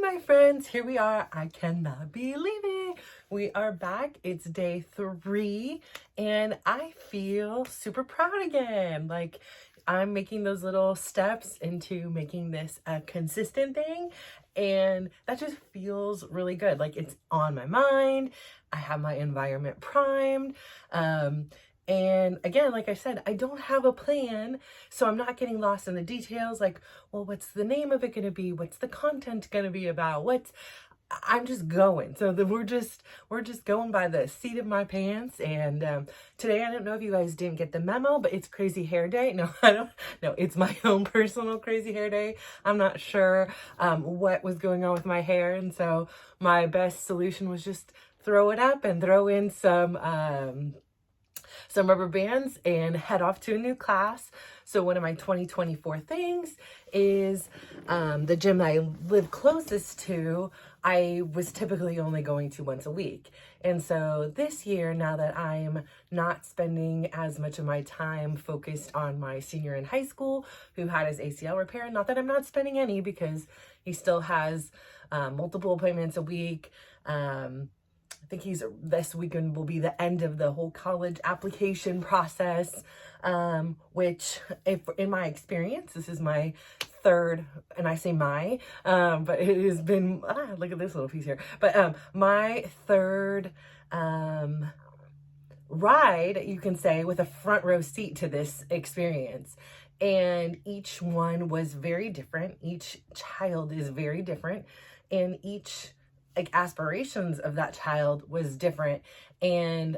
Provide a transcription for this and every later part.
my friends, here we are. I cannot believe it. We are back. It's day 3 and I feel super proud again. Like I'm making those little steps into making this a consistent thing, and that just feels really good. Like it's on my mind. I have my environment primed. And again, like I said, I don't have a plan, so I'm not getting lost in the details. Like, well, what's the name of it going to be? What's the content going to be about? I'm just going. So we're just going by the seat of my pants. And today, I don't know if you guys didn't get the memo, but it's crazy hair day. No, I don't. No, it's my own personal crazy hair day. I'm not sure what was going on with my hair, and so my best solution was just throw it up and throw in some rubber bands and head off to a new class. So one of my 2024 things is the gym that I live closest to, I was typically only going to once a week. And so this year, now that I'm not spending as much of my time focused on my senior in high school who had his ACL repair, not that I'm not spending any, because he still has multiple appointments a week. I think this weekend will be the end of the whole college application process, which if in my experience, this is my third, and I say but it has been, look at this little piece here, but my third ride, you can say, with a front row seat to this experience. And each one was very different. Each child is very different, and each aspirations of that child was different. And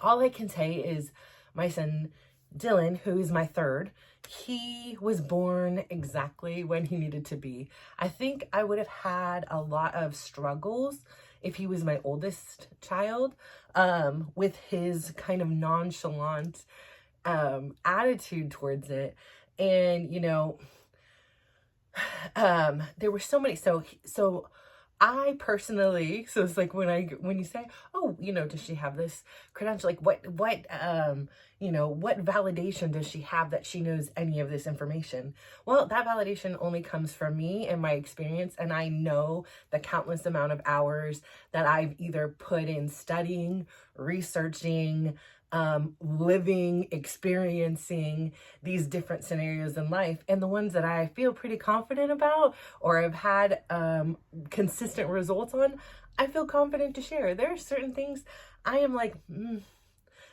all I can say is my son Dylan, who is my third, he was born exactly when he needed to be. I think I would have had a lot of struggles if he was my oldest child, with his kind of nonchalant attitude towards it. And there were so many, so I personally, so it's like when you say, oh, does she have this credential? Like what validation does she have that she knows any of this information? Well, that validation only comes from me and my experience. And I know the countless amount of hours that I've either put in studying, researching, living, experiencing these different scenarios in life, and the ones that I feel pretty confident about or have had consistent results on, I feel confident to share. There are certain things I am like,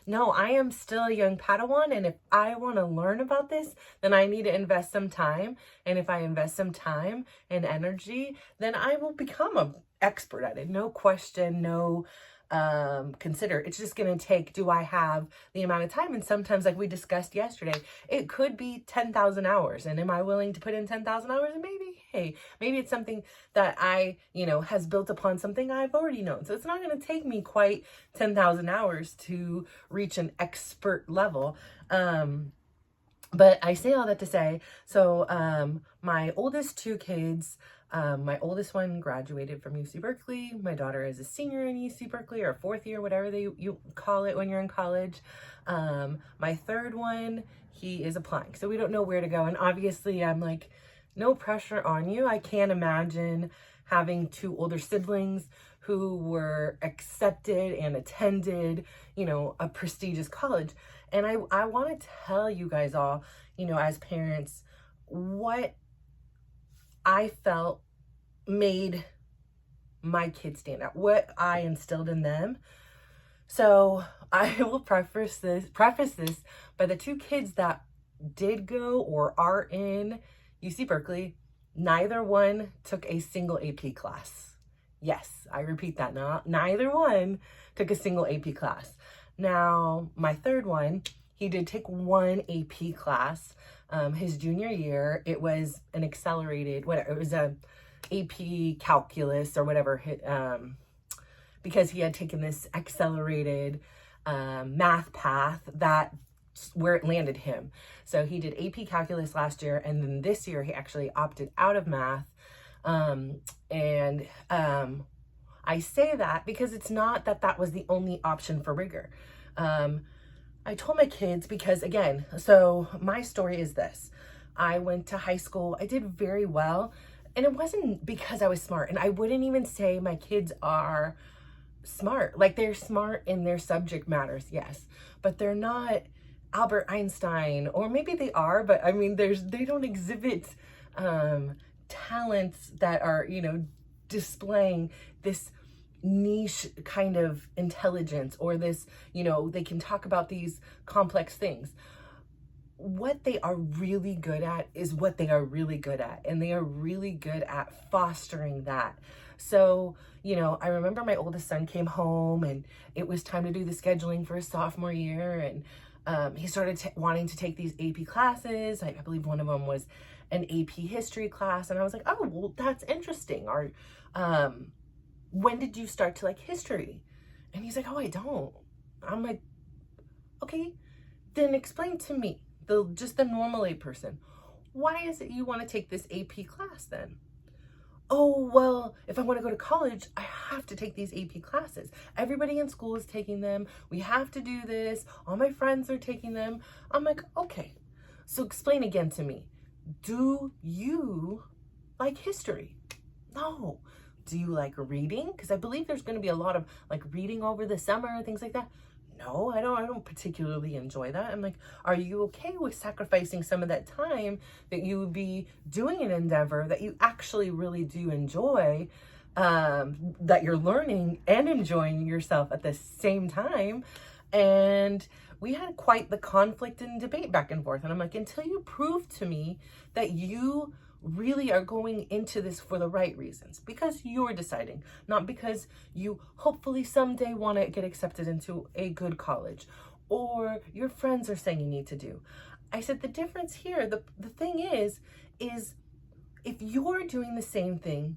no, I am still a young Padawan, and if I want to learn about this, then I need to invest some time. And if I invest some time and energy, then I will become an expert at it. No question, no consider. It's just going to take, do I have the amount of time? And sometimes, like we discussed yesterday, it could be 10,000 hours. And am I willing to put in 10,000 hours? And maybe it's something that has built upon something I've already known. So it's not going to take me quite 10,000 hours to reach an expert level. But I say all that to say, so my oldest two kids, my oldest one graduated from UC Berkeley. My daughter is a senior in UC Berkeley, or fourth year, whatever you call it when you're in college. My third one, he is applying. So we don't know where to go. And obviously I'm like, no pressure on you. I can't imagine having two older siblings who were accepted and attended, a prestigious college. And I want to tell you guys all, as parents, what I felt made my kids stand out, what I instilled in them. So I will preface this by the two kids that did go or are in UC Berkeley, neither one took a single AP class. Yes, I repeat that now. Neither one took a single AP class. Now, my third one, he did take one AP class his junior year. It was an accelerated, it was a AP calculus or whatever, because he had taken this accelerated math path that's where it landed him. So he did AP calculus last year, and then this year he actually opted out of math. I say that because it's not that was the only option for rigor. I told my kids, because again, so my story is this. I went to high school. I did very well And it wasn't because I was smart. And I wouldn't even say my kids are smart. Like, they're smart in their subject matters, yes, but they're not Albert Einstein, or maybe they are, but I mean, they don't exhibit talents that are, displaying this niche kind of intelligence, or this, they can talk about these complex things. What they are really good at is what they are really good at, and they are really good at fostering that. So, I remember my oldest son came home and it was time to do the scheduling for his sophomore year, and he started wanting to take these AP classes. I believe one of them was an AP history class, and I was like, oh, well, that's interesting. Or when did you start to like history? And he's like, oh, I don't. I'm like, okay, then explain to me, just the normal A person, why is it you want to take this AP class then? Oh, well, if I want to go to college, I have to take these AP classes. Everybody in school is taking them. We have to do this. All my friends are taking them. I'm like, okay, so explain again to me. Do you like history? No. Do you like reading? Because I believe there's going to be a lot of like reading over the summer and things like that. No, I don't particularly enjoy that. I'm like, are you okay with sacrificing some of that time that you would be doing an endeavor that you actually really do enjoy, that you're learning and enjoying yourself at the same time? And we had quite the conflict and debate back and forth. And I'm like, until you prove to me that you really are going into this for the right reasons, because you're deciding, not because you hopefully someday want to get accepted into a good college, or your friends are saying you need to do. I said, the difference here, the thing is if you're doing the same thing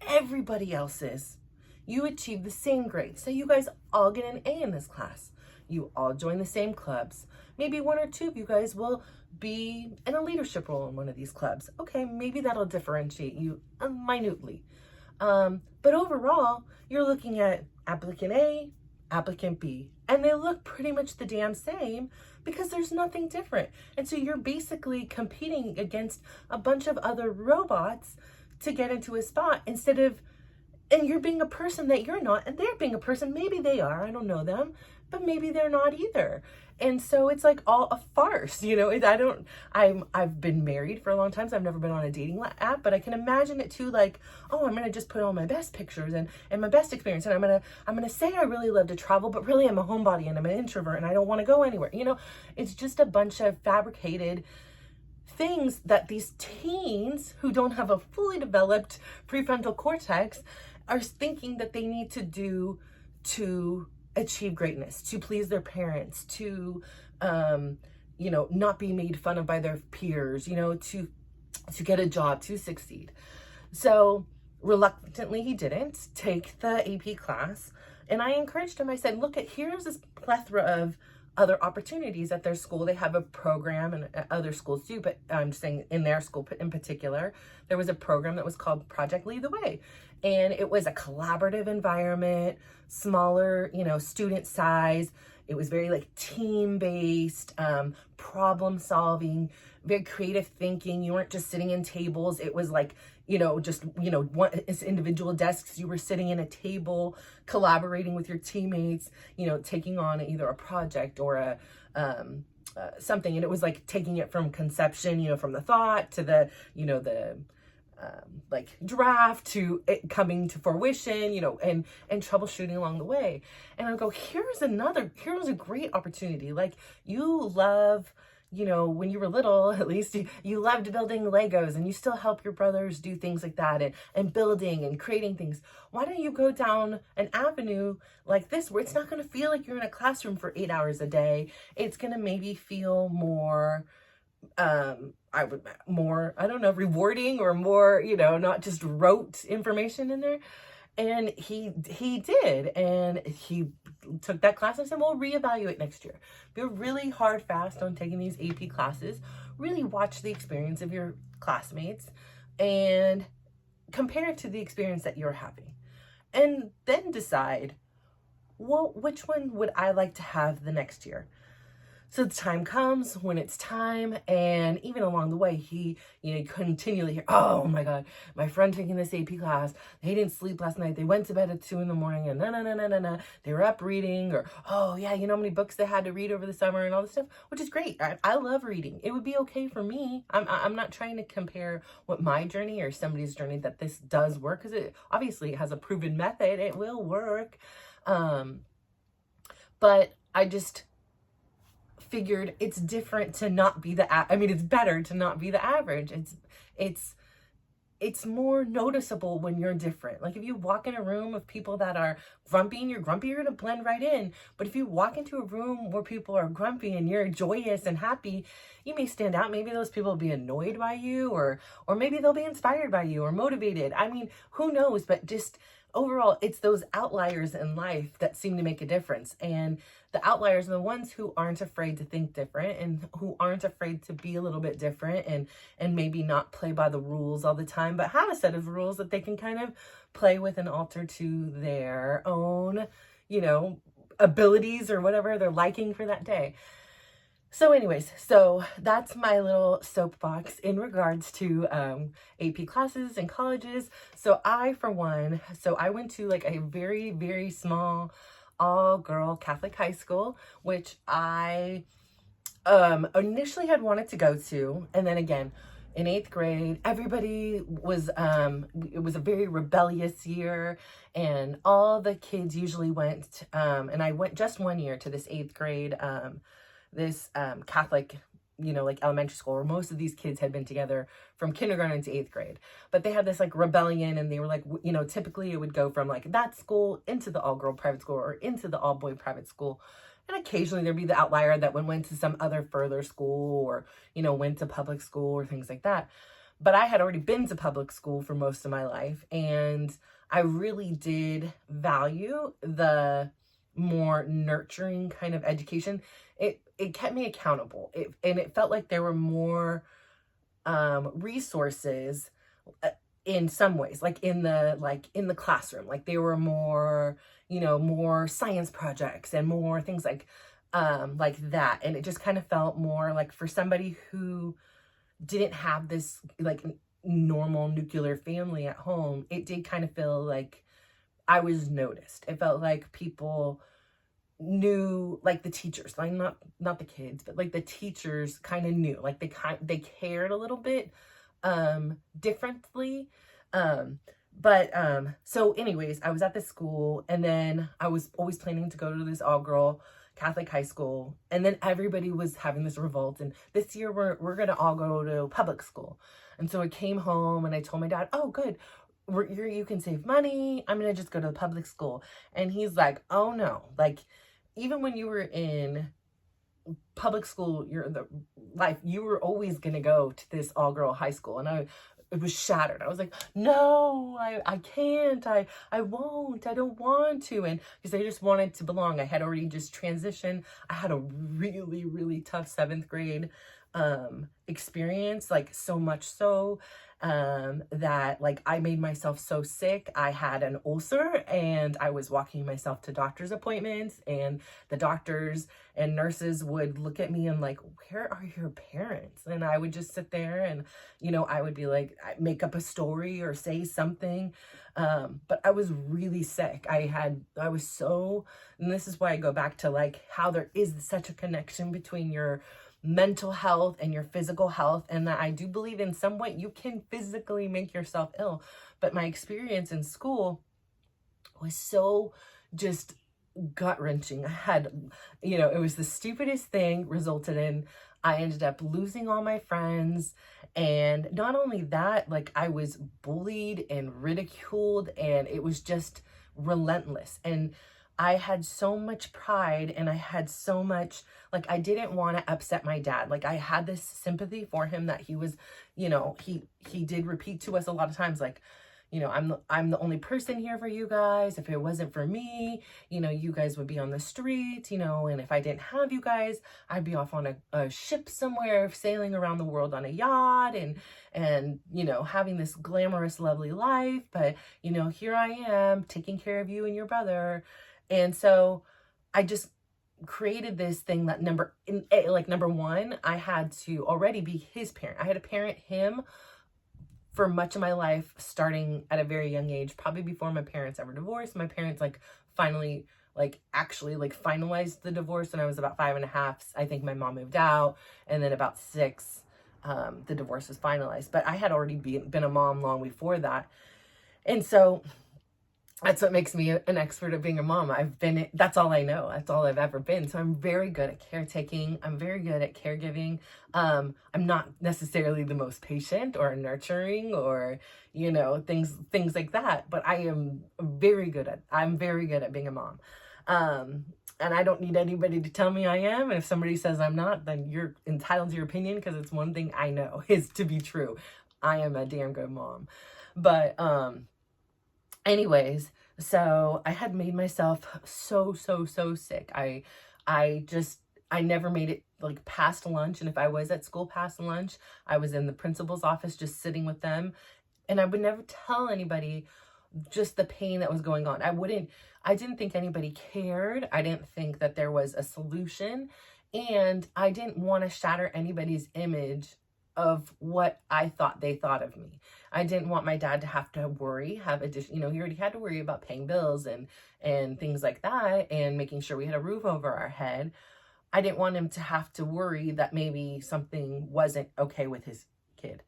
everybody else is, you achieve the same grade. So you guys all get an A in this class. You all join the same clubs. Maybe one or two of you guys will be in a leadership role in one of these clubs. Okay, maybe that'll differentiate you minutely. But overall, you're looking at applicant A, applicant B, and they look pretty much the damn same because there's nothing different. And so you're basically competing against a bunch of other robots to get into a spot and you're being a person that you're not, and they're being a person, maybe they are, I don't know them, but maybe they're not either. And so it's like all a farce, I've been married for a long time, so I've never been on a dating app, but I can imagine it too, like, oh, I'm gonna just put all my best pictures and my best experience, and I'm gonna say I really love to travel, but really I'm a homebody and I'm an introvert and I don't want to go anywhere. It's just a bunch of fabricated things that these teens who don't have a fully developed prefrontal cortex are thinking that they need to do to achieve greatness, to please their parents, to not be made fun of by their peers, to get a job, to succeed. So reluctantly he didn't take the AP class, and I encouraged him. I said, look, here's this plethora of other opportunities at their school. They have a program, and other schools do, but I'm saying in their school in particular, there was a program that was called Project Lead the Way. And it was a collaborative environment, smaller, student size. It was very like team-based, problem solving, very creative thinking. You weren't just sitting in tables. It was like, it's individual desks. You were sitting in a table, collaborating with your teammates, taking on either a project or a something. And it was like taking it from conception, from the thought to the like draft to it coming to fruition, and troubleshooting along the way. And I go, here's a great opportunity. Like, you love, when you were little, at least you loved building Legos, and you still help your brothers do things like that, and building and creating things. Why don't you go down an avenue like this, where it's not going to feel like you're in a classroom for 8 hours a day? It's going to maybe feel more, rewarding, or more, not just rote information in there. And he did, and he took that class and said, we'll reevaluate next year. Be really hard, fast on taking these AP classes. Really watch the experience of your classmates and compare it to the experience that you're having. And then decide, well, which one would I like to have the next year? So the time comes when it's time, and even along the way, he, you continually hear, oh my God, my friend taking this AP class, they didn't sleep last night. They went to bed at 2 a.m. and no. They were up reading, or, oh yeah, you know how many books they had to read over the summer and all this stuff, which is great. I love reading. It would be okay for me. I'm not trying to compare what my journey or somebody's journey that this does work, because it obviously has a proven method. It will work. But I just figured it's different to not be it's better to not be the average. It's more noticeable when you're different. Like if you walk in a room of people that are grumpy and you're grumpy, you're gonna blend right in. But if you walk into a room where people are grumpy and you're joyous and happy, you may stand out. Maybe those people will be annoyed by you, or maybe they'll be inspired by you or motivated. I mean, who knows? But just overall, it's those outliers in life that seem to make a difference. And the outliers are the ones who aren't afraid to think different, and who aren't afraid to be a little bit different, and maybe not play by the rules all the time, but have a set of rules that they can kind of play with and alter to their own, abilities or whatever they're liking for that day. So anyways, so that's my little soapbox in regards to AP classes and colleges. So I went to like a very, very small all-girl Catholic high school, which I initially had wanted to go to. And then again, in 8th grade, everybody was, it was a very rebellious year, and all the kids usually went, and I went just one year to this 8th grade, this Catholic, like elementary school, where most of these kids had been together from kindergarten to 8th grade. But they had this like rebellion, and they were like, typically it would go from like that school into the all-girl private school or into the all-boy private school. And occasionally there'd be the outlier that went to some other further school, or, went to public school or things like that. But I had already been to public school for most of my life, and I really did value the more nurturing kind of education. It kept me accountable. And it felt like there were more resources in some ways, like in the classroom. Like there were more, more science projects and more things like that. And it just kind of felt more like, for somebody who didn't have this like normal nuclear family at home, it did kind of feel like I was noticed. It felt like people knew, like the teachers, like not the kids, but like the teachers kind of knew, like they cared a little bit differently. So anyways, I was at this school, and then I was always planning to go to this all-girl Catholic high school, and then everybody was having this revolt, and this year we're gonna all go to public school. And so I came home and I told my dad, oh good, you can save money, I'm gonna just go to the public school. And he's like, oh no, like even when you were in public school, you were always gonna go to this all-girl high school. And it was shattered. I was like, no, I can't, I won't, I don't want to. And because I just wanted to belong. I had already just transitioned. I had a really, really tough 7th grade experience, like so much so that like I made myself so sick. I had an ulcer, and I was walking myself to doctor's appointments, and the doctors and nurses would look at me and like, where are your parents? And I would just sit there and, I would be like, make up a story or say something. But I was really sick. And this is why I go back to like how there is such a connection between your mental health and your physical health, and that I do believe in some way you can physically make yourself ill. But my experience in school was so just gut-wrenching. I had, it was the stupidest thing, resulted in I ended up losing all my friends. And not only that, like I was bullied and ridiculed, and it was just relentless. And I had so much pride, and I had so much, like, I didn't want to upset my dad. Like, I had this sympathy for him that he was, he did repeat to us a lot of times, like, I'm the only person here for you guys. If it wasn't for me, you guys would be on the street, and if I didn't have you guys, I'd be off on a ship somewhere, sailing around the world on a yacht, and having this glamorous, lovely life. But, here I am taking care of you and your brother. And so I just created this thing that number one, I had to already be his parent. I had to parent him for much of my life, starting at a very young age, probably before my parents ever divorced. My parents finally actually finalized the divorce when I was about 5.5. I think my mom moved out, and then about 6, the divorce was finalized. But I had already been a mom long before that. And so that's what makes me an expert at being a mom. That's all I know. That's all I've ever been. So I'm very good at caretaking. I'm very good at caregiving. I'm not necessarily the most patient or nurturing or, things like that, but I'm very good at being a mom. And I don't need anybody to tell me I am. And if somebody says I'm not, then you're entitled to your opinion, because it's one thing I know is to be true. I am a damn good mom. But, anyways, so I had made myself so sick. I never made it past lunch. And if I was at school past lunch, I was in the principal's office just sitting with them. And I would never tell anybody just the pain that was going on. I didn't think anybody cared. I didn't think that there was a solution. And I didn't want to shatter anybody's image of what I thought they thought of me. I didn't want my dad to have to worry, he already had to worry about paying bills and things like that, and making sure we had a roof over our head. I didn't want him to have to worry that maybe something wasn't okay with his kid.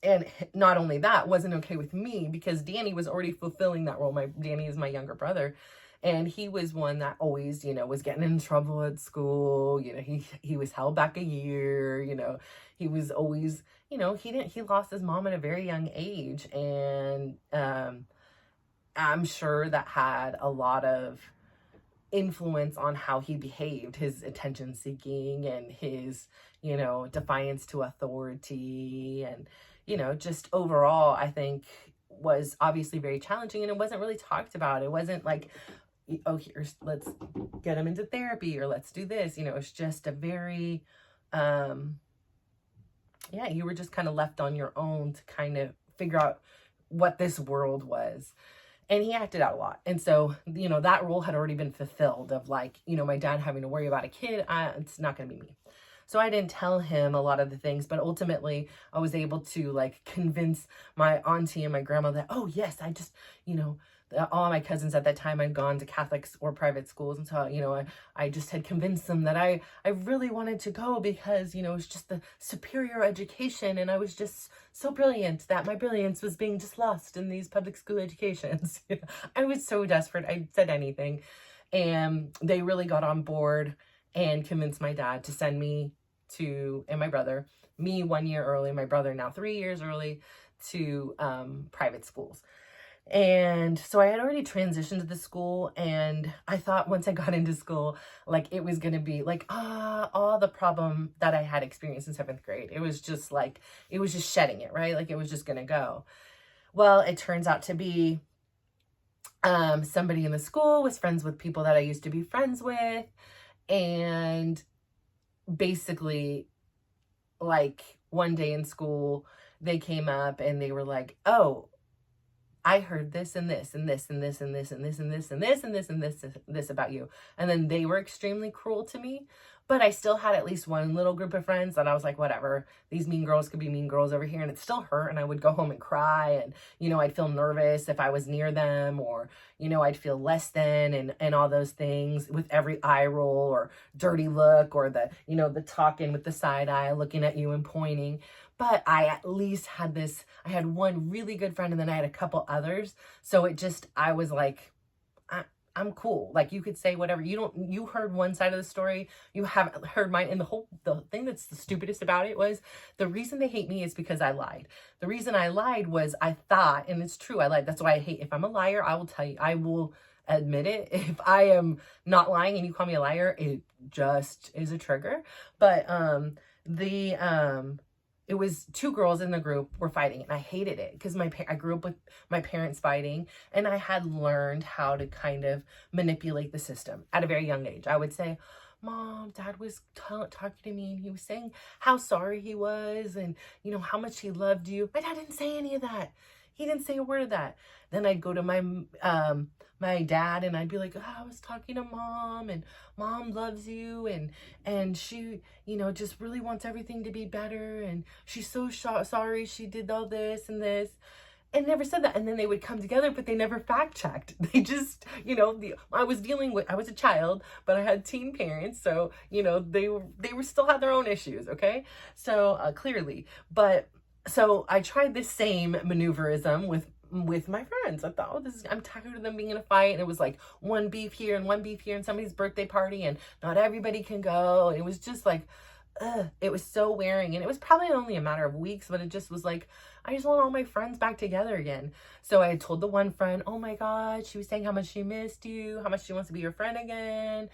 And not only that, wasn't okay with me, because Danny was already fulfilling that role. Danny is my younger brother. And he was one that always, was getting in trouble at school. He was held back a year. He was always, he lost his mom at a very young age. And I'm sure that had a lot of influence on how he behaved, his attention seeking and his, defiance to authority. And, just overall, I think was obviously very challenging, and it wasn't really talked about. It wasn't like, oh, let's get him into therapy, or let's do this. It's just a very, you were just kind of left on your own to kind of figure out what this world was. And he acted out a lot. And so, that role had already been fulfilled of my dad having to worry about a kid. It's not going to be me. So I didn't tell him a lot of the things, but ultimately I was able to convince my auntie and my grandma that, oh yes, I just, all my cousins at that time had gone to Catholics or private schools. And so, I just had convinced them that I really wanted to go because, it was just the superior education. And I was just so brilliant that my brilliance was being just lost in these public school educations. I was so desperate. I said anything. And they really got on board and convinced my dad to send me and my brother, me 1 year early, my brother now 3 years early, to private schools. And so I had already transitioned to the school, and I thought once I got into school, it was going to be all the problem that I had experienced in 7th grade. It was just shedding it, right? It was just going to go. Well, it turns out to be somebody in the school was friends with people that I used to be friends with. And basically, one day in school, they came up and they were like, oh, I heard this and this and this and this and this and this and this and this and this and this about you. And then they were extremely cruel to me. But I still had at least one little group of friends that I was like, whatever, these mean girls could be mean girls over here. And it still hurt. And I would go home and cry. And, I'd feel nervous if I was near them, or, I'd feel less than and all those things with every eye roll or dirty look, or the, the talking with the side eye, looking at you and pointing. But I at least had I had one really good friend, and then I had a couple others. So I was like, I'm cool. You could say whatever. You heard one side of the story. You haven't heard mine. And the thing that's the stupidest about it was, the reason they hate me is because I lied. The reason I lied was I thought, and it's true, I lied. That's why I hate, if I'm a liar, I will tell you, I will admit it. If I am not lying and you call me a liar, it just is a trigger. But, it was 2 girls in the group were fighting, and I hated it because I grew up with my parents fighting, and I had learned how to kind of manipulate the system at a very young age. I would say, Mom, Dad was talking to me, and he was saying how sorry he was, and how much he loved you. My dad didn't say any of that. He didn't say a word of that. Then I'd go to my dad and I'd be like, oh, I was talking to mom and mom loves you and she, just really wants everything to be better and she's so sorry she did all this and this. And never said that. And then they would come together, but they never fact checked. They just, I was a child, but I had teen parents. So, they were still had their own issues. Okay. So clearly, but so I tried this same maneuverism with my friends. I thought, I'm tired of them being in a fight. And it was like one beef here and one beef here and somebody's birthday party and not everybody can go. And it was just like, it was so wearing. And it was probably only a matter of weeks, but it just was like, I just want all my friends back together again. So I had told the one friend, oh my God, she was saying how much she missed you, how much she wants to be your friend again.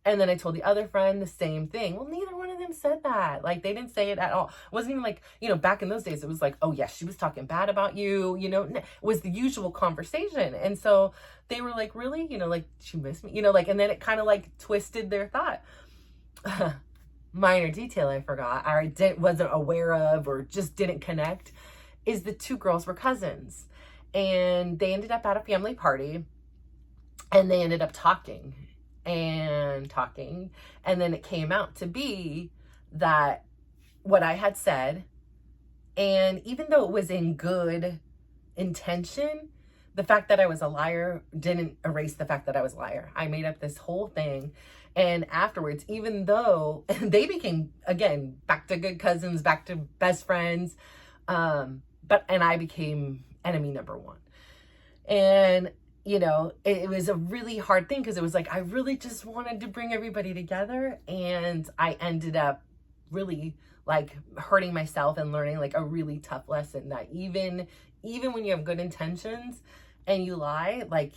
And then I told the other friend the same thing. Well, neither one of them said that. Like, they didn't say it at all. It wasn't even like, back in those days, it was like, oh yes, she was talking bad about you, it was the usual conversation. And so they were like, really? Like, she missed me, and then it kind of like twisted their thought. Minor detail I forgot, or wasn't aware of, or just didn't connect, is the two girls were cousins. And they ended up at a family party, and they ended up talking. And then it came out to be that what I had said, and even though it was in good intention, the fact that I was a liar didn't erase the fact that I was a liar. I made up this whole thing. And afterwards, even though they became, again, back to good cousins, back to best friends, and I became enemy number one. And it was a really hard thing because it was like, I really just wanted to bring everybody together. And I ended up really like hurting myself and learning like a really tough lesson that even when you have good intentions and you lie, like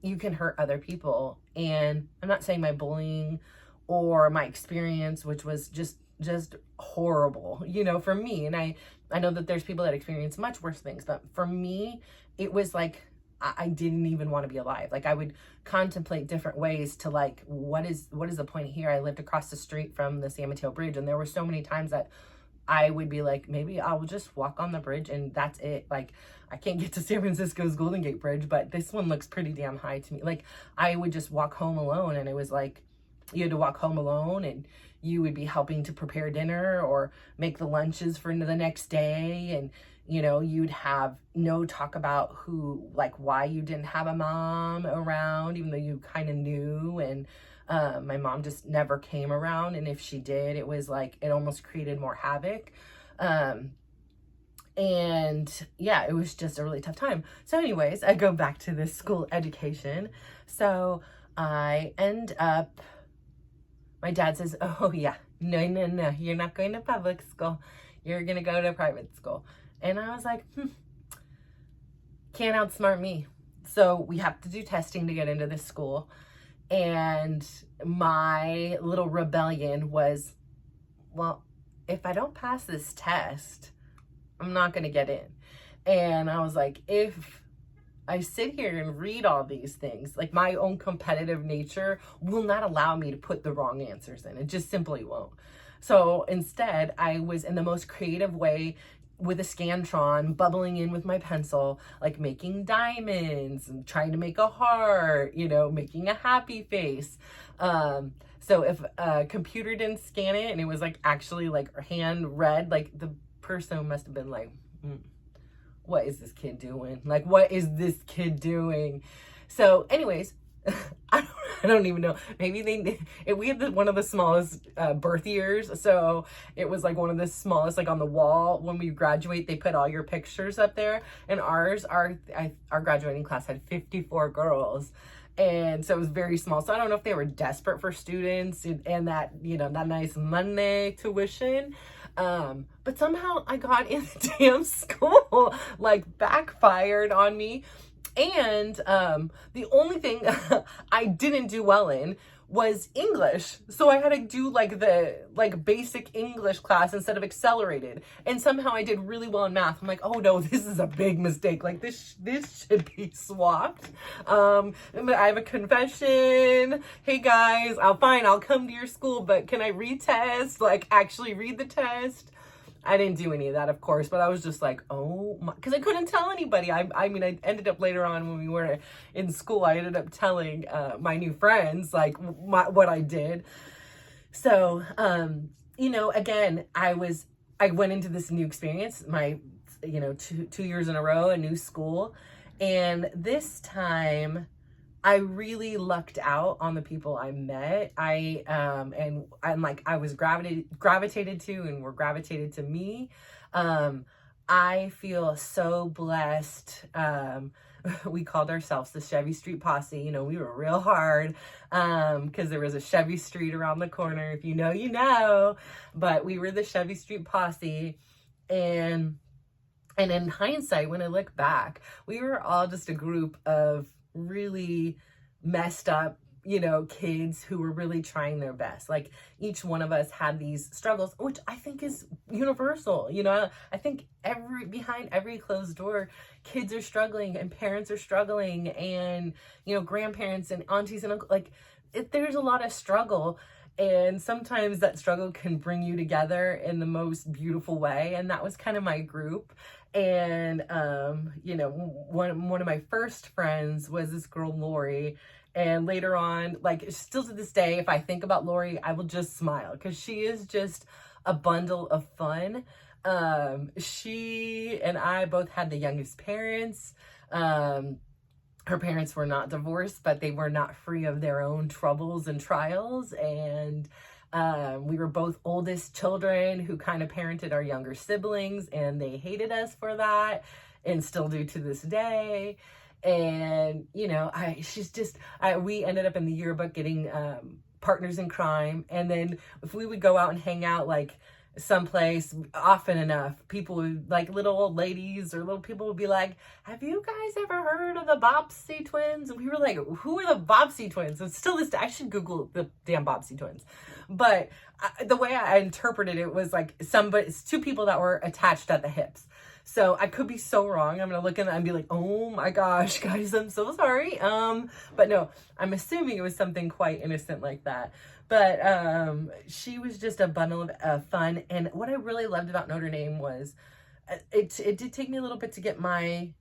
you can hurt other people. And I'm not saying my bullying or my experience, which was just horrible, for me. And I know that there's people that experience much worse things, but for me, it was like, I didn't even want to be alive. Like I would contemplate different ways to like, what is the point here? I lived across the street from the San Mateo Bridge. And there were so many times that I would be like, maybe I'll just walk on the bridge and that's it. Like I can't get to San Francisco's Golden Gate Bridge, but this one looks pretty damn high to me. Like I would just walk home alone, and it was like, you had to walk home alone and you would be helping to prepare dinner or make the lunches for the next day. And you'd have no talk about why you didn't have a mom around, even though you kind of knew. And my mom just never came around. And if she did, it was like, it almost created more havoc. And yeah, it was just a really tough time. So anyways, I go back to this school education. So I end up, my dad says, oh yeah, no, you're not going to public school. You're going to go to private school. And I was like, can't outsmart me. So we have to do testing to get into this school. And my little rebellion was, well, if I don't pass this test, I'm not going to get in. And I was like, if I sit here and read all these things, like my own competitive nature will not allow me to put the wrong answers in. It just simply won't. So instead, I was in the most creative way with a Scantron, bubbling in with my pencil, like making diamonds and trying to make a heart, making a happy face. So if a computer didn't scan it and it was like actually like hand read, like the person must have been like, what is this kid doing? Like, what is this kid doing? So anyways, I don't even know. Maybe we had one of the smallest birth years. So it was like one of the smallest, like on the wall when we graduate, they put all your pictures up there. And our graduating class had 54 girls. And so it was very small. So I don't know if they were desperate for students and that, that nice Monday tuition. But somehow I got in the damn school, like backfired on me. And the only thing I didn't do well in was English. So I had to do the basic English class instead of accelerated. And somehow I did really well in math. I'm like, oh no, this is a big mistake. Like this should be swapped. I have a confession. Hey guys, I'll come to your school, but can I retest? Like actually read the test? I didn't do any of that, of course, but I was just like, oh my, because I couldn't tell anybody. I mean, I ended up later on when we were in school, I ended up telling my new friends like what I did. So, you know, again, I went into this new experience, my, you know, two years in a row, a new school. And this time I really lucked out on the people I met. And I'm like, I was gravitated to and were gravitated to me. I feel so blessed. We called ourselves the Chevy Street Posse. You know, we were real hard because there was a Chevy Street around the corner. If you know, you know. But we were the Chevy Street Posse. And in hindsight, when I look back, we were all just a group of really messed up, you know, kids who were really trying their best. Like each one of us had these struggles, which I think is universal. You know, I think behind every closed door, kids are struggling and parents are struggling and, you know, grandparents and aunties and uncles, like there's a lot of struggle. And sometimes that struggle can bring you together in the most beautiful way. And that was kind of my group. And, you know, one of my first friends was this girl, Lori. And later on, like still to this day, if I think about Lori, I will just smile because she is just a bundle of fun. She and I both had the youngest parents. Her parents were not divorced, but they were not free of their own troubles and trials. And we were both oldest children who kind of parented our younger siblings, and they hated us for that and still do to this day. And, you know, we ended up in the yearbook getting partners in crime. And then if we would go out and hang out, like, someplace often enough, people would, like little old ladies or little people would be like, have you guys ever heard of the Bobbsey twins? And we were like, who are the Bobbsey twins? And still this day, I should Google the damn Bobbsey twins. But the way I interpreted it was like it's two people that were attached at the hips. So I could be so wrong. I'm going to look at that and be like, oh my gosh, guys, I'm so sorry. But no, I'm assuming it was something quite innocent like that. But she was just a bundle of fun. And what I really loved about Notre Dame was it did take me a little bit to get my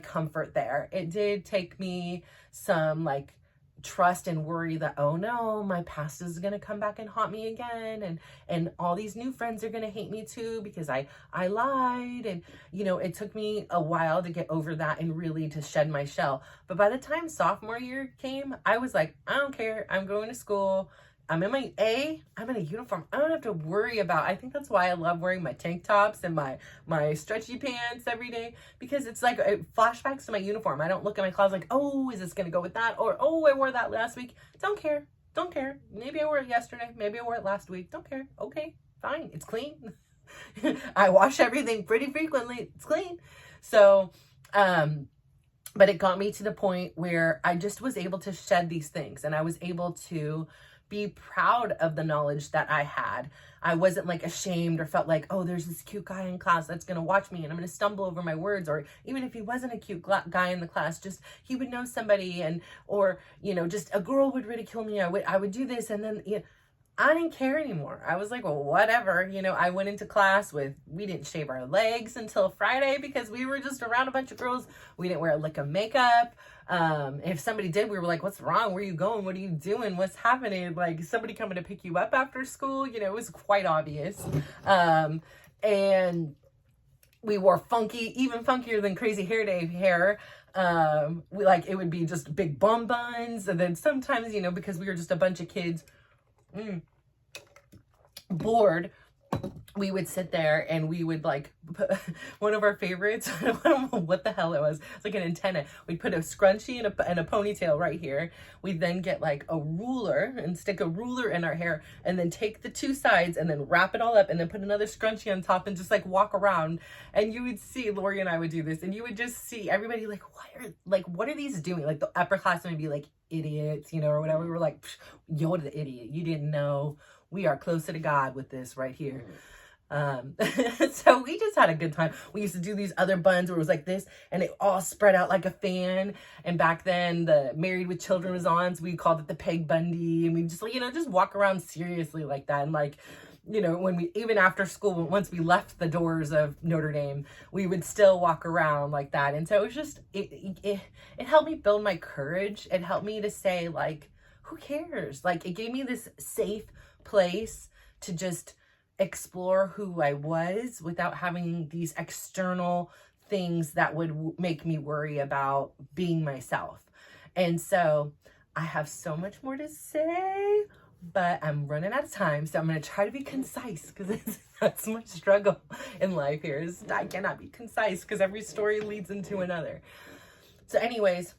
comfort there. It did take me some like trust and worry that, oh no, my past is going to come back and haunt me again. And all these new friends are going to hate me too because I lied. And, you know, it took me a while to get over that and really to shed my shell. But by the time sophomore year came, I was like, I don't care. I'm going to school. I'm in I'm in a uniform. I don't have to worry about, I think that's why I love wearing my tank tops and my stretchy pants every day, because it's like it flashbacks to my uniform. I don't look at my closet like, oh, is this going to go with that? Or, oh, I wore that last week. Don't care. Maybe I wore it yesterday. Maybe I wore it last week. Don't care. Okay, fine. It's clean. I wash everything pretty frequently. It's clean. So, but it got me to the point where I just was able to shed these things, and I was able to be proud of the knowledge that I had. I wasn't like ashamed or felt like, oh, there's this cute guy in class that's going to watch me and I'm going to stumble over my words. Or even if he wasn't a cute guy in the class, just he would know somebody, and, or, you know, just a girl would ridicule me. I would do this. And then, you know, I didn't care anymore. I was like, well, whatever. You know, I went into class we didn't shave our legs until Friday because we were just around a bunch of girls. We didn't wear a lick of makeup. If somebody did, we were like, what's wrong? Where are you going? What are you doing? What's happening? Like, somebody coming to pick you up after school? You know, it was quite obvious. And we wore even funkier than Crazy Hair Day hair. It would be just big bum buns. And then sometimes, you know, because we were just a bunch of kids bored, we would sit there and we would like put one of our favorites, I don't know what the hell it was. It's like an antenna. We'd put a scrunchie and a ponytail right here. We'd then get like a ruler and stick a ruler in our hair and then take the two sides and then wrap it all up and then put another scrunchie on top and just like walk around. And you would see, Lori and I would do this, and you would just see everybody like, what are these doing? Like the upperclassmen would be like, idiots, you know, or whatever. We were like, you're the idiot. You didn't know. We are closer to God with this right here. So we just had a good time. We used to do these other buns where it was like this and it all spread out like a fan. And back then the Married with Children was on, so we called it the Peg Bundy. And we just, you know, just walk around seriously like that. And like, you know, when we, even after school, once we left the doors of Notre Dame, we would still walk around like that. And so it was just, it helped me build my courage. It helped me to say, like, who cares? Like, it gave me this safe place to just explore who I was without having these external things that would make me worry about being myself. And so I have so much more to say, but I'm running out of time. So I'm going to try to be concise, because that's my struggle in life here, is I cannot be concise because every story leads into another. So anyways,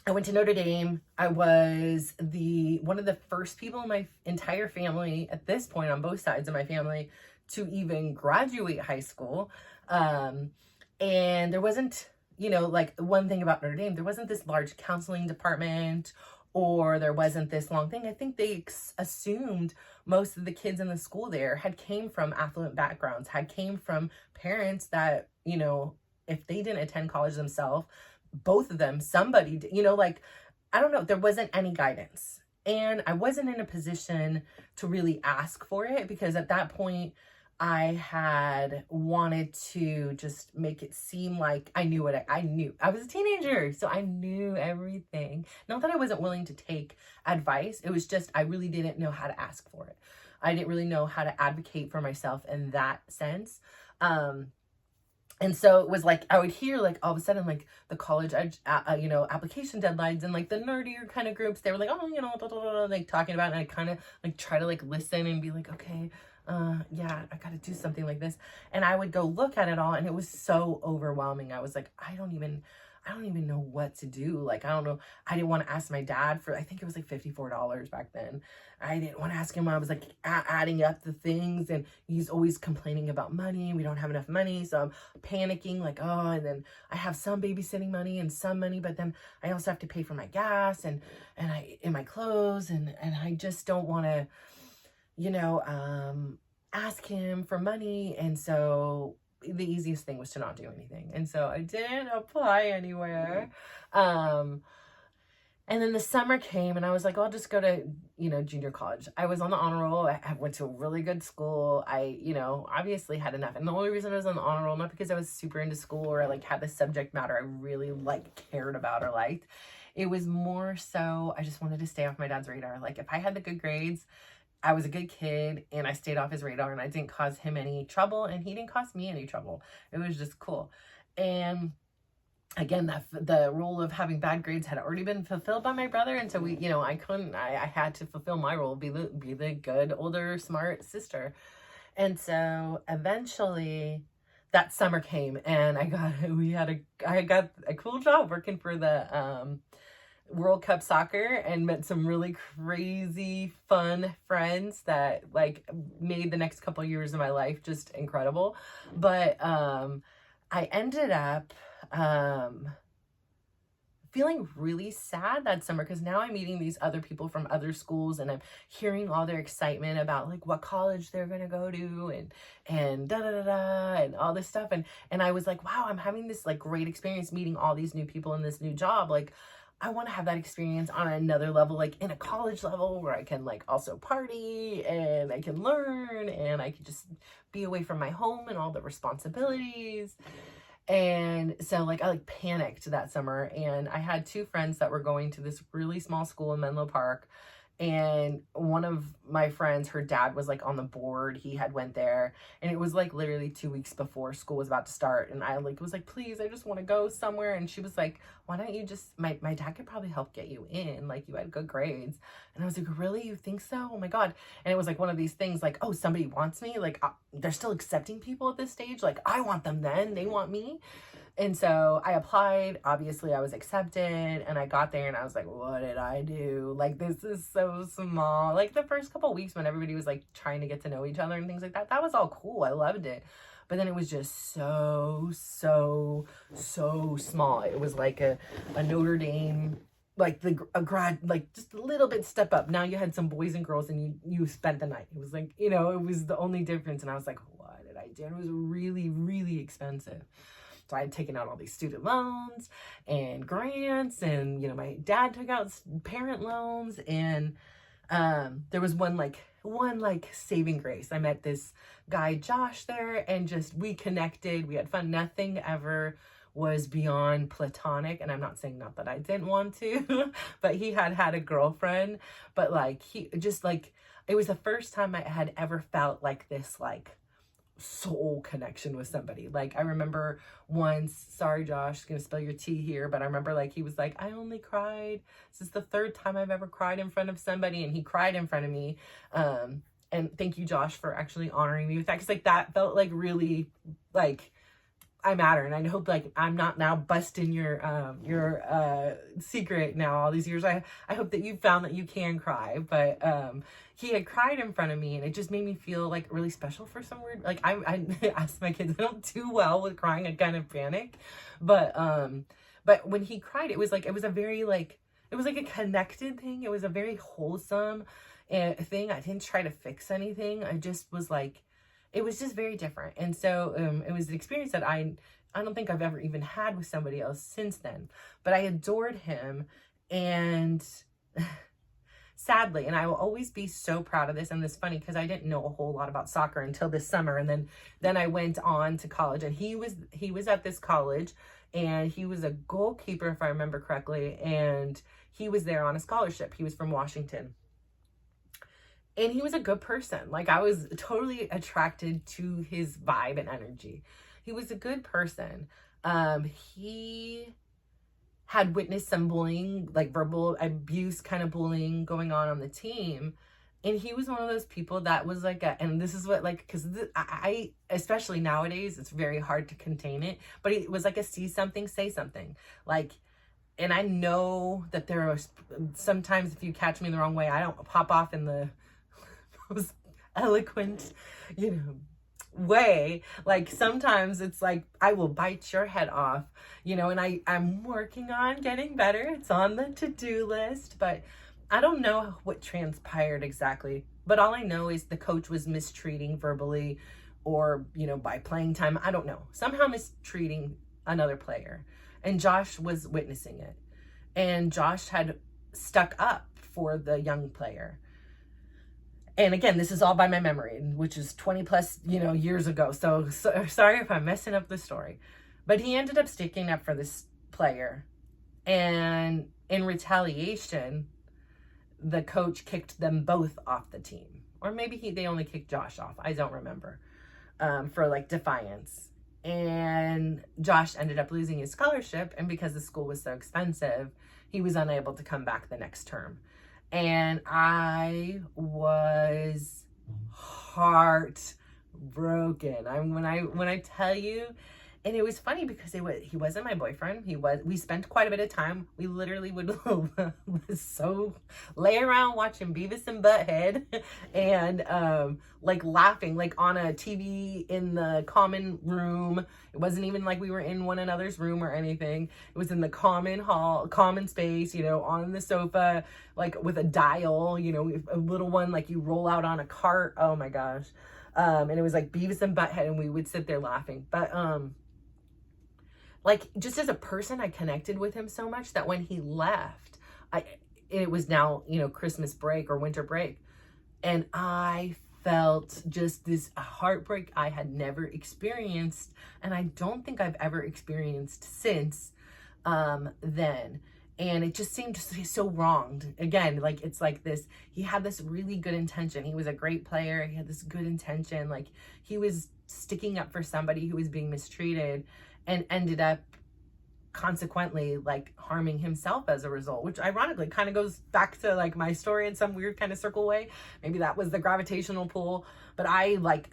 I went to Notre Dame. I was one of the first people in my entire family at this point, on both sides of my family, to even graduate high school. And there wasn't, you know, like, one thing about Notre Dame, there wasn't this large counseling department, or there wasn't this long thing. I think they assumed most of the kids in the school there had came from affluent backgrounds, had came from parents that, you know, if they didn't attend college themselves, both of them, somebody, you know, like, I don't know, there wasn't any guidance. And I wasn't in a position to really ask for it, because at that point I had wanted to just make it seem like I knew what I knew. I was a teenager, so I knew everything. Not that I wasn't willing to take advice. It was just, I really didn't know how to ask for it. I didn't really know how to advocate for myself in that sense. And so it was like, I would hear, like, all of a sudden, like, the college, you know, application deadlines, and like the nerdier kind of groups, they were like, oh, you know, blah, blah, blah, like talking about it. And I kind of like try to like listen and be like, okay, yeah, I got to do something like this. And I would go look at it all, and it was so overwhelming. I was like, I don't even know what to do. Like, I don't know. I didn't want to ask my dad for, I think it was like $54 back then. I didn't want to ask him. I was like adding up the things, and he's always complaining about money. We don't have enough money. So I'm panicking, like, oh, and then I have some babysitting money and some money, but then I also have to pay for my gas and my clothes. And I just don't want to, you know, ask him for money. And so the easiest thing was to not do anything. And so I didn't apply anywhere. And then the summer came, and I was like, well, I'll just go to, you know, junior college. I was on the honor roll. I went to a really good school. I, you know, obviously had enough. And the only reason I was on the honor roll, not because I was super into school or like had the subject matter I really like cared about or liked. It was more so I just wanted to stay off my dad's radar. Like, if I had the good grades, I was a good kid, and I stayed off his radar, and I didn't cause him any trouble, and he didn't cause me any trouble. It was just cool. And again, the role of having bad grades had already been fulfilled by my brother. And so we, you know, I had to fulfill my role, be the good, older, smart sister. And so eventually that summer came, and I got a cool job working for the, World Cup soccer, and met some really crazy fun friends that like made the next couple of years of my life just incredible. But I ended up feeling really sad that summer, because now I'm meeting these other people from other schools, and I'm hearing all their excitement about like what college they're gonna go to, and da da da da, and all this stuff, and I was like, wow, I'm having this like great experience meeting all these new people in this new job. Like, I want to have that experience on another level, like in a college level, where I can like also party, and I can learn, and I can just be away from my home and all the responsibilities. And so like I like panicked that summer, and I had two friends that were going to this really small school in Menlo Park. And one of my friends, her dad was like on the board. He had went there, and it was like literally 2 weeks before school was about to start. And I like was like, please, I just want to go somewhere. And she was like, why don't you just, my dad could probably help get you in. Like, you had good grades. And I was like, really? You think so? Oh my God. And it was like one of these things like, oh, somebody wants me. Like, they're still accepting people at this stage. Like, I want them then. They want me. And so I applied. Obviously, I was accepted, and I got there, and I was like, what did I do? Like, this is so small. Like, the first couple of weeks when everybody was like trying to get to know each other and things like that, that was all cool. I loved it. But then it was just so small. It was like a Notre Dame, like a grad, like just a little bit step up. Now you had some boys and girls, and you spent the night. It was like, you know, it was the only difference. And I was like, what did I do? And it was really, really expensive. So I had taken out all these student loans and grants, and, you know, my dad took out parent loans, and There was one saving grace. I met this guy, Josh, there, and just, we connected. We had fun. Nothing ever was beyond platonic. And I'm not saying not that I didn't want to, but he had a girlfriend, but like, he just like, it was the first time I had ever felt like this, like, soul connection with somebody. Like, I remember once, sorry Josh, gonna spill your tea here, but I remember like he was like, I only cried, this is the third time I've ever cried in front of somebody, and he cried in front of me. And thank you, Josh, for actually honoring me with that, because like that felt like really like I matter. And I hope like I'm not now busting your secret now all these years. I hope that you found that you can cry. But he had cried in front of me, and it just made me feel like really special for some weird, like I asked my kids, I don't do well with crying, I kind of panic. But when he cried, it was a very like, it was like a connected thing. It was a very wholesome thing. I didn't try to fix anything. I just was like, it was just very different. And so it was an experience that I don't think I've ever even had with somebody else since then. But I adored him, and sadly, and I will always be so proud of this. And it's funny because I didn't know a whole lot about soccer until this summer. And then I went on to college, and he was at this college, and he was a goalkeeper, if I remember correctly. And he was there on a scholarship. He was from Washington. And he was a good person. Like, I was totally attracted to his vibe and energy. He was a good person. He had witnessed some bullying, like verbal abuse kind of bullying going on the team. And he was one of those people that was like, and this is what, like, because I, especially nowadays, it's very hard to contain it. But it was like a see something, say something. Like, and I know that there are sometimes, if you catch me the wrong way, I don't pop off in the most eloquent, way. Like, sometimes it's like, I will bite your head off, and I'm working on getting better. It's on the to-do list, but I don't know what transpired exactly. But all I know is the coach was mistreating verbally, or, by playing time. I don't know. Somehow mistreating another player. And Josh was witnessing it. And Josh had stuck up for the young player. And again, this is all by my memory, which is 20 plus, years ago. So sorry if I'm messing up the story. But he ended up sticking up for this player. And in retaliation, the coach kicked them both off the team. Or maybe they only kicked Josh off. I don't remember. For like defiance. And Josh ended up losing his scholarship. And because the school was so expensive, he was unable to come back the next term. And I was heartbroken. When I tell you, and it was funny because he wasn't my boyfriend. We spent quite a bit of time. We literally would lay around watching Beavis and Butthead, and like laughing, like on a TV in the common room. It wasn't even like we were in one another's room or anything. It was in the common space, on the sofa, like with a dial, a little one like you roll out on a cart. Oh my gosh. And it was like Beavis and Butthead, and we would sit there laughing. But like, just as a person, I connected with him so much that when he left, it was now, Christmas break or winter break. And I felt just this heartbreak I had never experienced. And I don't think I've ever experienced since then. And it just seemed so wronged. Again, like, it's like this, he had this really good intention. He was a great player. He had this good intention. Like, he was sticking up for somebody who was being mistreated, and ended up consequently like harming himself as a result, which ironically kind of goes back to like my story in some weird kind of circle way. Maybe that was the gravitational pull. But I like,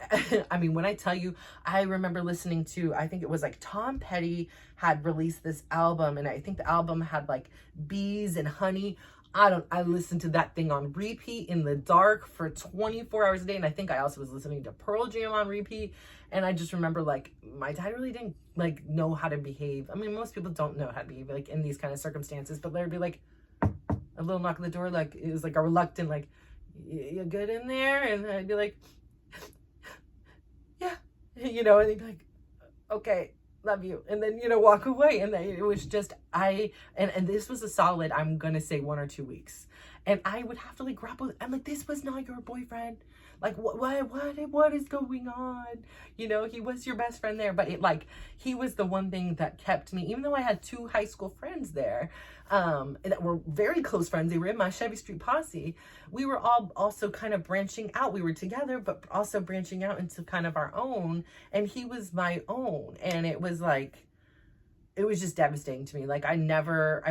I mean, when I tell you, I remember listening to, I think it was like Tom Petty had released this album, and I think the album had like bees and honey. I listened to that thing on repeat in the dark for 24 hours a day. And I think I also was listening to Pearl Jam on repeat. And I just remember like my dad really didn't like know how to behave. I mean, most people don't know how to behave like in these kind of circumstances, but there'd be like a little knock on the door. Like, it was like a reluctant, like, you good in there? And I'd be like, yeah, and he'd be like, okay, love you, and then walk away. And then it was just and this was a solid, I'm gonna say, 1 or 2 weeks. And I would have to like grapple. I'm like, this was not your boyfriend. Like, what is going on? You know, he was your best friend there, but it like, he was the one thing that kept me, even though I had 2 high school friends there, that were very close friends. They were in my Chevy Street posse. We were all also kind of branching out. We were together, but also branching out into kind of our own. And he was my own. And it was like, it was just devastating to me. Like I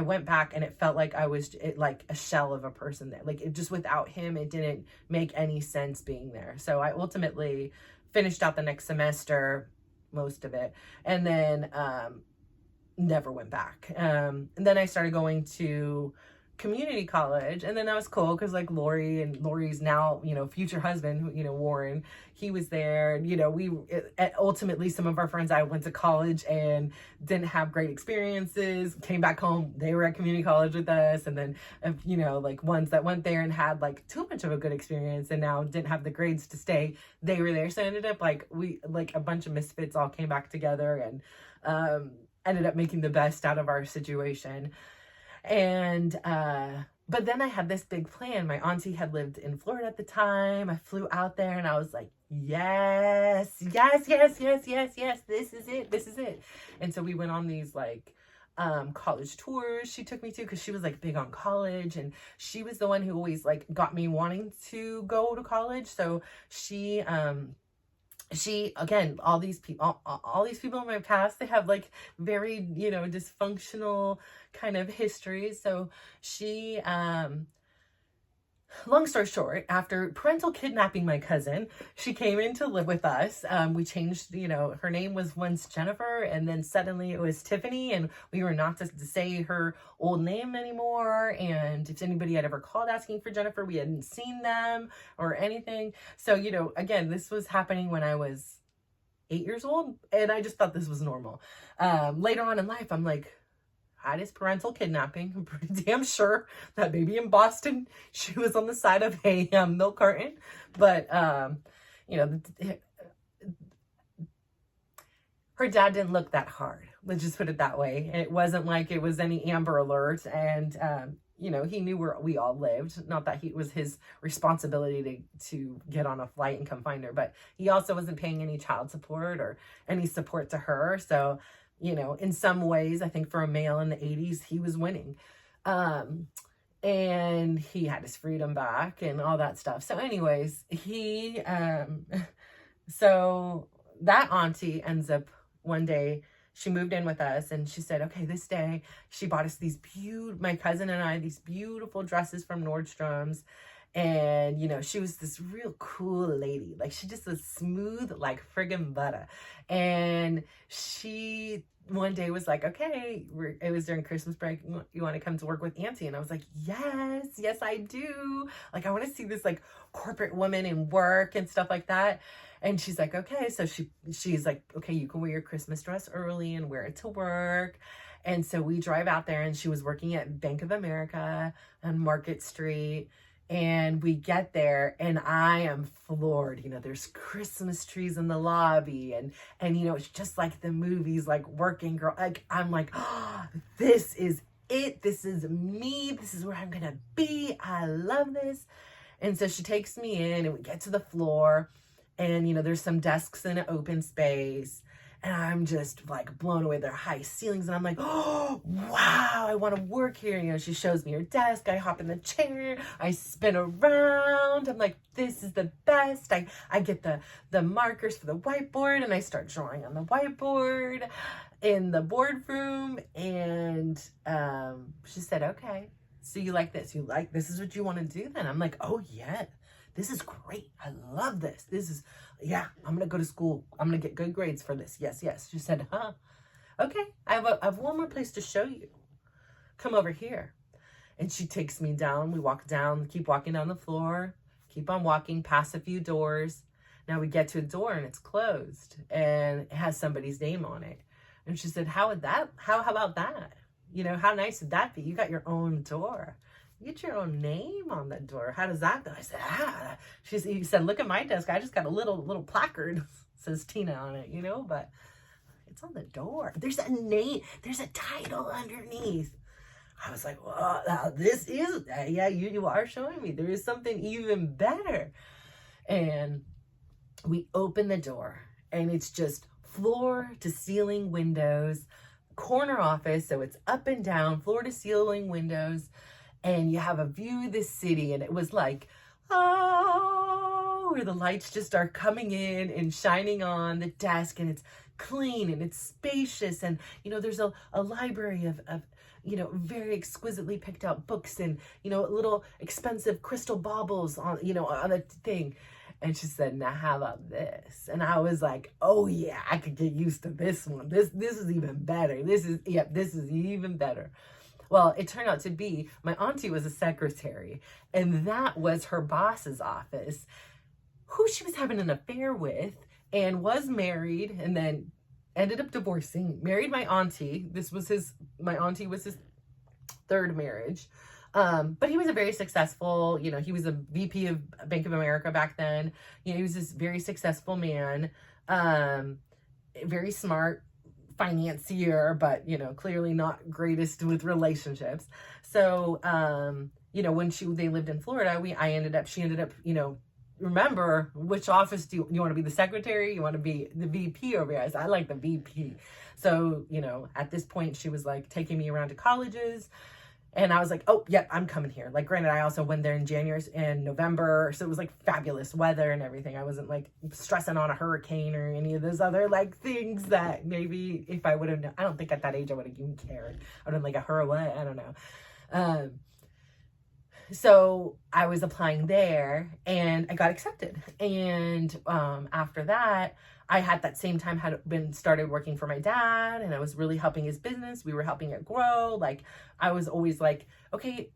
went back and it felt like I was like a shell of a person there. Like it just, without him, it didn't make any sense being there. So I ultimately finished out the next semester, most of it, and then never went back. And then I started going to community college, and then that was cool because like Lori's now, you know, future husband, you know, Warren, he was there. You know, ultimately some of our friends I went to college and didn't have great experiences, came back home, they were at community college with us. And then you know, like ones that went there and had like too much of a good experience and now didn't have the grades to stay, they were there. So I ended up like, we like a bunch of misfits all came back together and ended up making the best out of our situation. And but then I had this big plan. My auntie had lived in Florida at the time. I flew out there and I was like, yes, this is it. And so we went on these like college tours she took me to, because she was like big on college, and she was the one who always like got me wanting to go to college. So she again, all these people in my past, they have like very, you know, dysfunctional kind of histories. So she long story short, after parental kidnapping my cousin, she came in to live with us. We changed, you know, her name was once Jennifer, and then suddenly it was Tiffany, and we were not to say her old name anymore. And if anybody had ever called asking for Jennifer, we hadn't seen them or anything. So, you know, again, this was happening when I was 8 years old, and I just thought this was normal. Later on in life, I'm like, had his parental kidnapping. I'm pretty damn sure that maybe in Boston, she was on the side of a milk carton. But, you know, her dad didn't look that hard. Let's just put it that way. It wasn't like it was any Amber Alert. And, you know, he knew where we all lived. Not that it was his responsibility to get on a flight and come find her. But he also wasn't paying any child support or any support to her. So, you know, in some ways, I think for a male in the 80s, he was winning. And he had his freedom back and all that stuff. So anyways, so that auntie ends up one day, she moved in with us and she said, okay, this day she bought us my cousin and I, these beautiful dresses from Nordstrom's. And, you know, she was this real cool lady. Like, she just was smooth like friggin' butter. And she one day was like, okay, it was during Christmas break. You want to come to work with Auntie? And I was like, yes, I do. Like, I want to see this like corporate woman in work and stuff like that. And she's like, okay. So she's like, okay, you can wear your Christmas dress early and wear it to work. And so we drive out there, and she was working at Bank of America on Market Street. And we get there and I am floored. You know, there's Christmas trees in the lobby and, you know, it's just like the movies, like Working Girl. Like, I'm like, oh, this is it. This is me. This is where I'm going to be. I love this. And so she takes me in and we get to the floor and, you know, there's some desks in an open space. And I'm just like blown away. They're high ceilings. And I'm like, oh, wow, I want to work here. You know, she shows me her desk. I hop in the chair. I spin around. I'm like, this is the best. I get the markers for the whiteboard and I start drawing on the whiteboard in the boardroom. And she said, okay, so you like this? This is what you want to do then? I'm like, oh, yeah. This is great. I love this. This is, yeah, I'm going to go to school. I'm going to get good grades for this. Yes. She said, huh? Okay, I have one more place to show you. Come over here. And she takes me down. We walk down, keep walking down the floor, keep on walking past a few doors. Now we get to a door and it's closed and it has somebody's name on it. And she said, how about that? You know, how nice would that be? You got your own door. You get your own name on the door. How does that go? I said, He said, look at my desk. I just got a little placard says Tina on it, you know, but it's on the door. There's a name. There's a title underneath. I was like, well, this is, yeah, you are showing me there is something even better. And we open the door and it's just floor to ceiling windows, corner office. So it's up and down, floor to ceiling windows. And you have a view of the city. And it was like, oh, where the lights just are coming in and shining on the desk. And it's clean and it's spacious. And, there's a library of very exquisitely picked out books and, little expensive crystal baubles on, on a thing. And she said, now how about this? And I was like, oh yeah, I could get used to this one. This is even better. This is even better. Well, it turned out to be, my auntie was a secretary, and that was her boss's office, who she was having an affair with and was married and then ended up divorcing, married my auntie. My auntie was his third marriage. But he was a very successful, he was a VP of Bank of America back then. He was this very successful man, very smart financier, but, clearly not greatest with relationships. So, when they lived in Florida, she ended up, remember, which office do you want to be the secretary? You want to be the VP over here? I said, I like the VP. So, at this point she was like taking me around to colleges. And I was like, oh, yeah, I'm coming here. Like, granted, I also went there in January and November. So it was like fabulous weather and everything. I wasn't like stressing on a hurricane or any of those other like things that maybe if I would have, I don't think at that age I would have even cared. I would have been like a hurrah, I don't know. So I was applying there and I got accepted. And after that, I had that same time started working for my dad, and I was really helping his business. We were helping it grow. Like, I was always like, okay,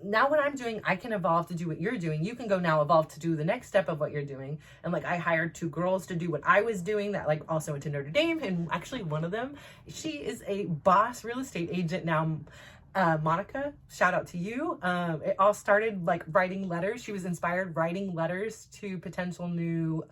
now what I'm doing, I can evolve to do what you're doing. You can go now evolve to do the next step of what you're doing. And like, I hired 2 girls to do what I was doing that like also went to Notre Dame. And actually one of them, she is a boss real estate agent now. Monica, shout out to you. It all started like writing letters. She was inspired writing letters to potential new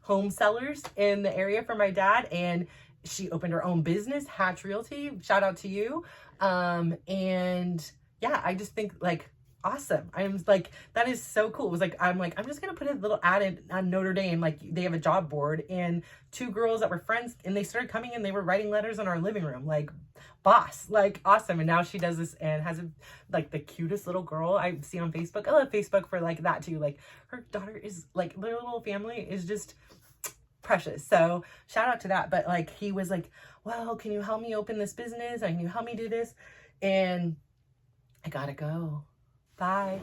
home sellers in the area for my dad, and she opened her own business, Hatch Realty. Shout out to you. And yeah, I just think like awesome. I'm like, that is so cool. It was like, I'm just gonna put a little ad on Notre Dame, like they have a job board, and 2 girls that were friends, and they started coming in, they were writing letters in our living room, like boss, like awesome. And now she does this and has like the cutest little girl I see on Facebook. I love Facebook for like that too. Like, her daughter is like, their little family is just precious. So shout out to that. But like, he was like, well, can you help me open this business? Can you help me do this? And I gotta go. Bye.